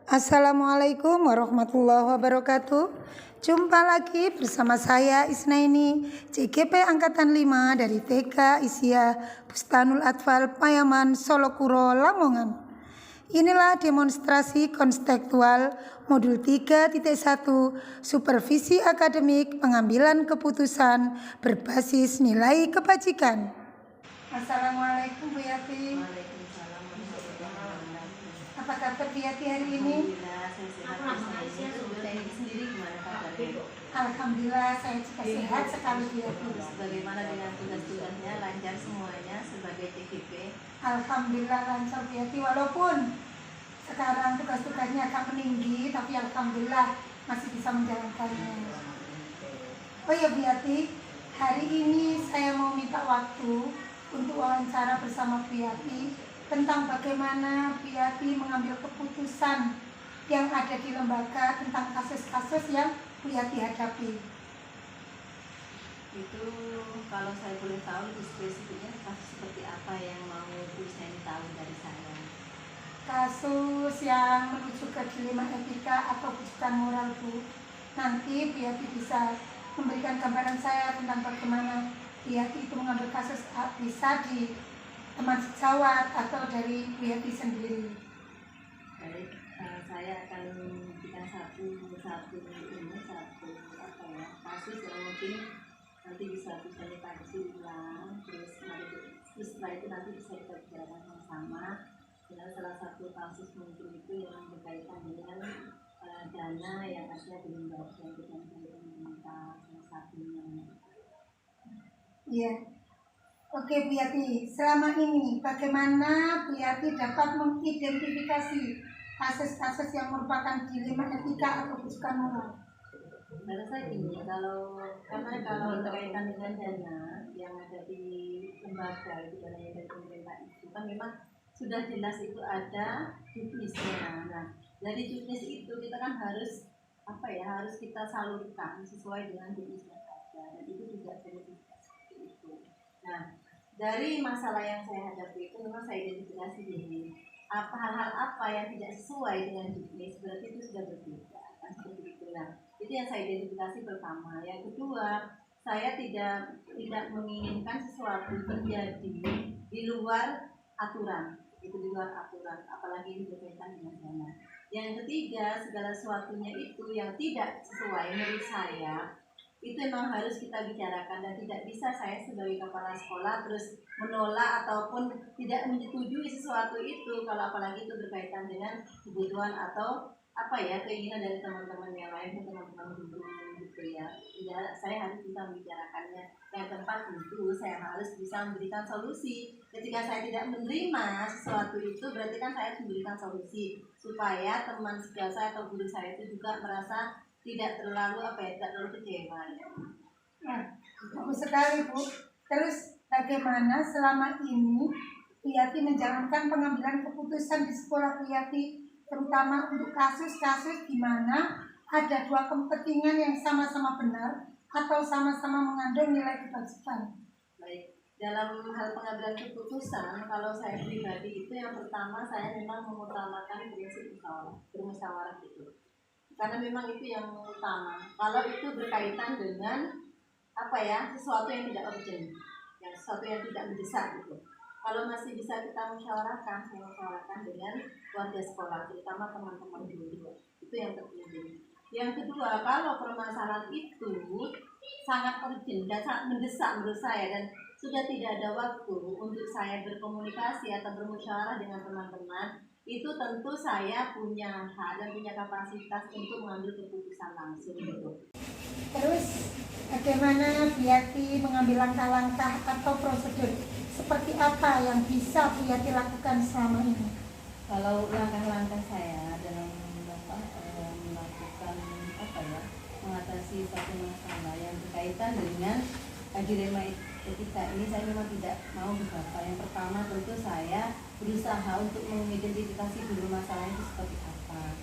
Assalamualaikum warahmatullahi wabarakatuh. Jumpa lagi bersama saya Isnaini, CGP Angkatan 5 dari TK Isya Bustanul Atfal Payaman Solokuro Lamongan. Inilah demonstrasi konstekstual modul 3.1 supervisi akademik pengambilan keputusan berbasis nilai kebajikan. Assalamualaikum Bu Yati. Apa kabar Bu Yati hari ini? Alhamdulillah saya juga sehat sekali Bu Yati. Bagaimana dengan tugas-tugasnya, lancar semuanya sebagai TGP? Alhamdulillah lancar Bu Yati, walaupun sekarang tugas-tugasnya agak meninggi, tapi alhamdulillah masih bisa menjalankannya. Oh ya Bu Yati, hari ini saya mau minta waktu untuk wawancara bersama Bu Yati tentang bagaimana Bu Yati mengambil keputusan yang ada di lembaga tentang kasus-kasus yang Bu Yati hadapi. Itu kalau saya boleh tahu itu spesifiknya kasus seperti apa yang mau Bu Isnaini tahu dari saya? Kasus yang menuju ke dilema etika atau kejutan moral Bu. Nanti Bu Yati bisa memberikan gambaran saya tentang bagaimana Bu Yati itu mengambil kasus bisa di teman sejawat atau dari Bu Yati sendiri. Baik, saya akan memberikan satu kasus yang mungkin nanti bisa dikaji ulang, terus setelah itu nanti bisa kita bicarakan sama-sama. Dan salah satu kasus mungkin itu yang berkaitan dengan dana yang ada di lembaga yang kita minta salah satunya. Iya. Oke Bu Yati, selama ini bagaimana Bu Yati dapat mengidentifikasi kasus-kasus yang merupakan dilema etika atau kejutan moral? Menurut saya gini, kalau berkaitan dengan dana yang ada di lembaga itu, dana yang dari pemerintah itu kan memang sudah jelas itu ada juknisnya. Nah, dari juknis itu kita kan harus harus kita salurkan sesuai dengan juknis yang ada, dan itu juga verifikasi seperti itu. Nah, dari masalah yang saya hadapi itu memang saya identifikasi gini, hal-hal apa yang tidak sesuai dengan juknis berarti itu sudah berbeda, kan seperti itu. Nah, itu yang saya identifikasi pertama. Yang kedua, saya tidak menginginkan sesuatu terjadi di luar aturan, itu di luar aturan, apalagi ini berkaitan dengan dana. Yang ketiga, segala sesuatunya itu yang tidak sesuai menurut saya itu memang harus kita bicarakan, dan tidak bisa saya sebagai kepala sekolah terus menolak ataupun tidak menyetujui sesuatu itu kalau apalagi itu berkaitan dengan kebutuhan atau keinginan dari teman-teman yang lain, teman-teman guru gitu ya. Tidak, saya harus bisa membicarakannya. Yang keempat, tentu saya harus bisa memberikan solusi. Ketika saya tidak menerima sesuatu itu berarti kan saya harus memberikan solusi supaya teman sejauh saya atau guru saya itu juga merasa tidak terlalu kecewa. Nah, bagus sekali Bu. Terus bagaimana selama ini Bu Yati menjalankan pengambilan keputusan di sekolah Bu Yati, terutama untuk kasus-kasus di mana ada dua kepentingan yang sama-sama benar atau sama-sama mengandung nilai kebajikan? Baik, dalam hal pengambilan keputusan, kalau saya pribadi itu yang pertama saya memang mengutamakan prinsip bermusyawarah itu. Karena memang itu yang utama. Kalau itu berkaitan dengan sesuatu yang tidak urgent, sesuatu yang tidak mendesak gitu. Kalau masih bisa kita musyawarahkan, saya musyawarahkan dengan warga sekolah, terutama teman-teman guru. Itu yang terpenting. Yang kedua, kalau permasalahan itu sangat urgent dan sangat mendesak menurut saya, dan sudah tidak ada waktu untuk saya berkomunikasi atau bermusyawarah dengan teman-teman, itu tentu saya punya hak dan punya kapasitas untuk mengambil keputusan langsung gitu. Terus bagaimana Bu Yati mengambil langkah-langkah atau prosedur seperti apa yang bisa Bu Yati lakukan selama ini? Kalau langkah-langkah saya dalam melakukan mengatasi satu masalah yang berkaitan dengan dilema etika ini, saya memang tidak mau berkata. Yang pertama tentu saya berusaha untuk mengidentifikasi dulu masalah itu seperti apa.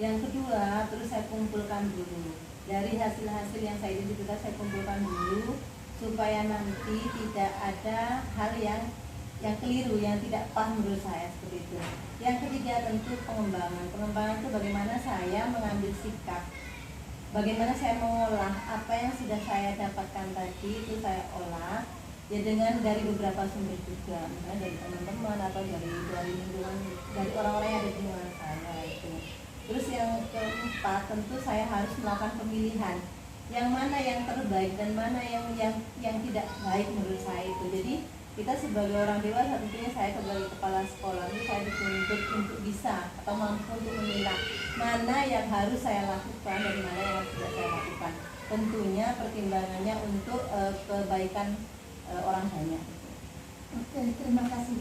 Yang kedua, terus saya kumpulkan dulu dari hasil-hasil yang saya identifikasi, saya kumpulkan dulu supaya nanti tidak ada hal yang yang keliru, yang tidak pas menurut saya seperti itu. Yang ketiga tentu pengembangan. Pengembangan itu bagaimana saya mengambil sikap, bagaimana saya mengolah apa yang sudah saya dapatkan tadi itu saya olah ya dengan dari beberapa sumber juga, misalnya dari teman-teman atau dari lingkungan, dari orang-orang yang ada di lingkungan saya itu. Terus yang keempat tentu saya harus melakukan pemilihan yang mana yang terbaik dan mana yang tidak baik menurut saya itu. Jadi kita sebagai orang dewasa, tentunya saya sebagai kepala sekolah ini saya dituntut untuk bisa atau mampu untuk memilah mana yang harus saya lakukan dan mana yang tidak saya lakukan. Tentunya pertimbangannya untuk kebaikan orang banyak. Oke, terima kasih.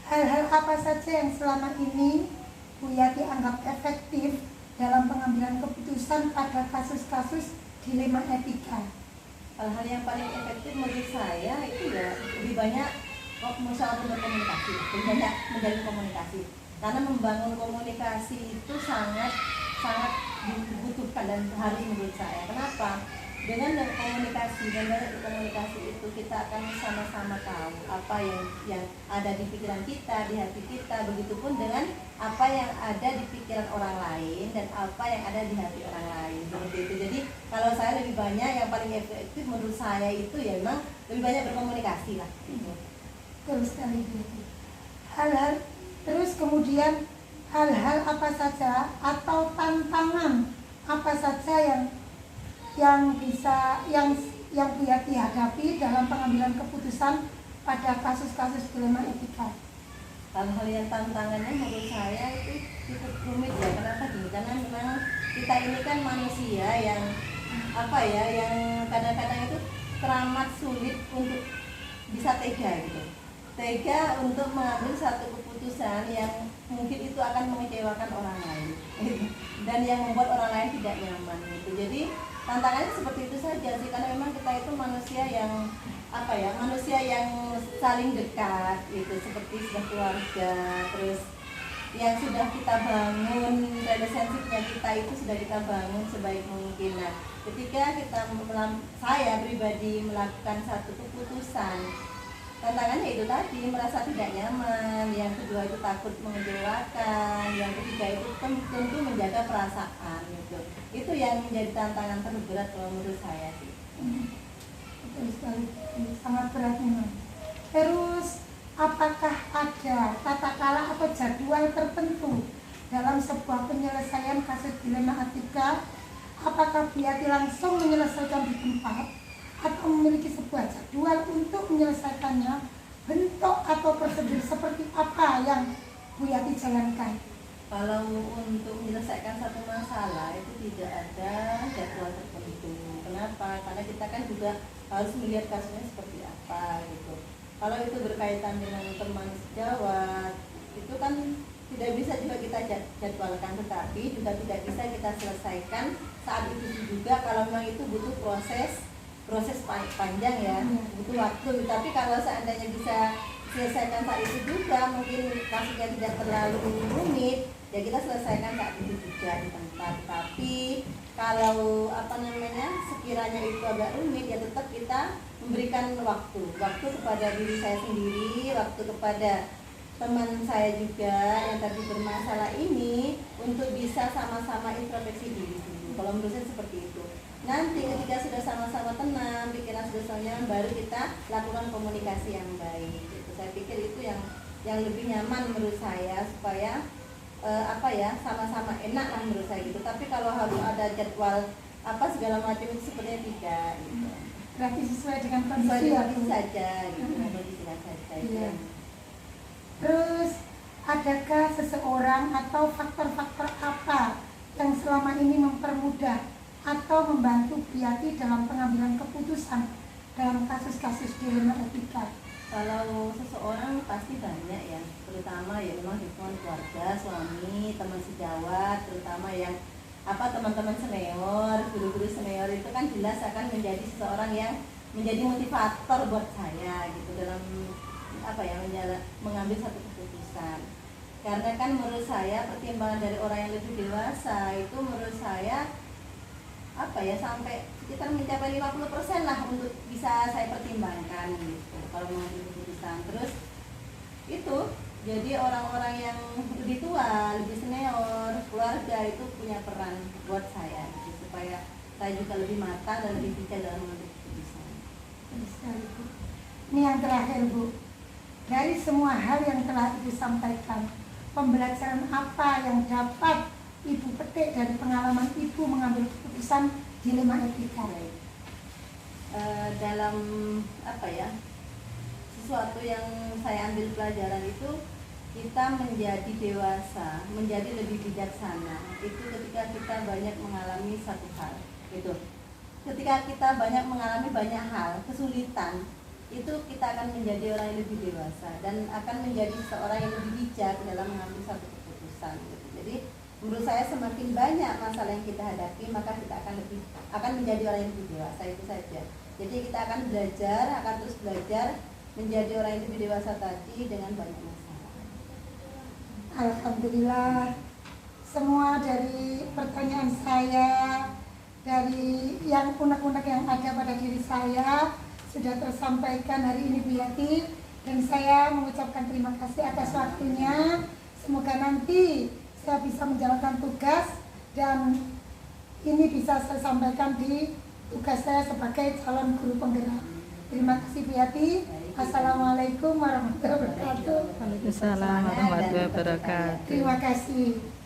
Hal-hal apa saja yang selama ini Bu Yati anggap efektif dalam pengambilan keputusan pada kasus-kasus dilema etika? Hal-hal yang paling efektif menurut saya itu ya lebih banyak musyawarah berkomunikasi, lebih banyak menjalin komunikasi. Karena membangun komunikasi itu sangat dibutuhkan dan harus menurut saya. Kenapa? Dengan komunikasi dan banyak komunikasi itu kita akan sama-sama tahu apa yang ada di pikiran kita, di hati kita, begitupun dengan apa yang ada di pikiran orang lain dan apa yang ada di hati orang lain, seperti itu. Jadi kalau saya lebih banyak, yang paling efektif menurut saya itu ya memang lebih banyak berkomunikasi lah. Terus sekali gitu. Hal-hal terus kemudian hal-hal apa saja atau tantangan apa saja yang Bu Yati hadapi dalam pengambilan keputusan pada kasus-kasus dilema etika? Hal-hal yang tantangannya menurut saya itu cukup rumit ya. Kenapa gini? Karena memang kita ini kan manusia yang yang kadang-kadang itu teramat sulit untuk bisa tega gitu. Tega untuk mengambil satu keputusan yang mungkin itu akan mengecewakan orang lain dan yang membuat orang lain tidak nyaman gitu. Jadi tantangannya seperti itu saja sih, karena memang kita itu manusia yang manusia yang saling dekat gitu, seperti sudah keluarga, terus yang sudah kita bangun relationship-nya kita itu sudah kita bangun sebaik mungkin. Nah, ketika saya pribadi melakukan satu keputusan, tantangannya itu tadi merasa tidak nyaman, yang kedua itu takut mengecewakan, yang ketiga itu tentu menjaga perasaan gitu. Itu yang menjadi tantangan terberat kalau menurut saya sih. Betul sekali, sangat berat memang. Terus apakah ada tata cara atau jadwal tertentu dalam sebuah penyelesaian kasus dilema etika? Apakah Bu Yati langsung menyelesaikan di tempat atau memiliki sebuah jadwal untuk menyelesaikannya? Bentuk atau prosedur seperti apa yang Bu Yati jalankan? Kalau untuk menyelesaikan satu masalah itu tidak ada jadwal tertentu. Kenapa? Karena kita kan juga harus melihat kasusnya seperti apa gitu. Kalau itu berkaitan dengan teman sejawat, itu kan tidak bisa juga kita jadwalkan, tetapi juga tidak bisa kita selesaikan saat itu juga kalau memang itu butuh proses panjang ya, butuh waktu. Tapi kalau seandainya bisa selesaikan saat itu juga, mungkin kasusnya tidak terlalu rumit, ya kita selesaikan saat itu juga di tempat. Tapi kalau sekiranya itu agak rumit, ya tetap kita memberikan waktu kepada diri saya sendiri, waktu kepada teman saya juga yang tadi bermasalah ini untuk bisa sama-sama introspeksi diri dulu. Kalau menurut saya seperti itu. Nanti ketika sudah sama-sama tenang, pikiran sudah sama nyaman, baru kita lakukan komunikasi yang baik. Gitu. Saya pikir itu yang lebih nyaman menurut saya, supaya sama-sama enak lah menurut saya gitu. Tapi kalau harus ada jadwal segala macam itu sebenarnya tidak gitu. Berarti sesuai dengan kondisi saja gitu, kondisi saja. Iya. Terus adakah seseorang atau faktor-faktor apa yang selama ini mempermudah atau membantu Bu Yati dalam pengambilan keputusan dalam kasus-kasus dilema etika? Kalau seseorang pasti banyak ya, terutama ya memang lingkungan keluarga, suami, teman sejawat, terutama yang teman-teman senior, guru-guru senior itu kan jelas akan menjadi seseorang yang menjadi motivator buat saya gitu dalam mengambil satu keputusan. Karena kan menurut saya pertimbangan dari orang yang lebih dewasa itu menurut saya sampai sekitar mencapai 50% lah untuk bisa saya pertimbangkan gitu kalau mengambil keputusan. Terus itu jadi orang-orang yang lebih tua, lebih senior, keluarga itu punya peran buat saya gitu, supaya saya juga lebih matang dan lebih bijak dalam mengambil keputusan. Bagus sekali, Bu. Ini yang terakhir, Bu. Dari semua hal yang telah Ibu sampaikan, pembelajaran apa yang dapat Ibu petik dari pengalaman Ibu mengambil keputusan dilema etika? Dalam apa ya, sesuatu yang saya ambil pelajaran itu, kita menjadi dewasa, menjadi lebih bijaksana itu ketika kita banyak mengalami satu hal gitu. Ketika kita banyak mengalami banyak hal kesulitan, itu kita akan menjadi orang yang lebih dewasa dan akan menjadi seorang yang lebih bijak dalam mengambil satu keputusan gitu. Jadi menurut saya semakin banyak masalah yang kita hadapi, maka kita akan menjadi orang yang lebih dewasa, itu saja. Jadi kita akan terus belajar menjadi orang yang lebih dewasa tadi dengan banyak masalah. Alhamdulillah, semua dari pertanyaan saya, dari yang unek-unek yang ada pada diri saya sudah tersampaikan hari ini, Bu Yati, dan saya mengucapkan terima kasih atas waktunya. Semoga nanti saya bisa menjalankan tugas dan ini bisa saya sampaikan di tugas saya sebagai calon guru penggerak. Terima kasih, Bu Yati. Assalamualaikum warahmatullahi wabarakatuh. Waalaikumsalam warahmatullahi wabarakatuh. Terima kasih.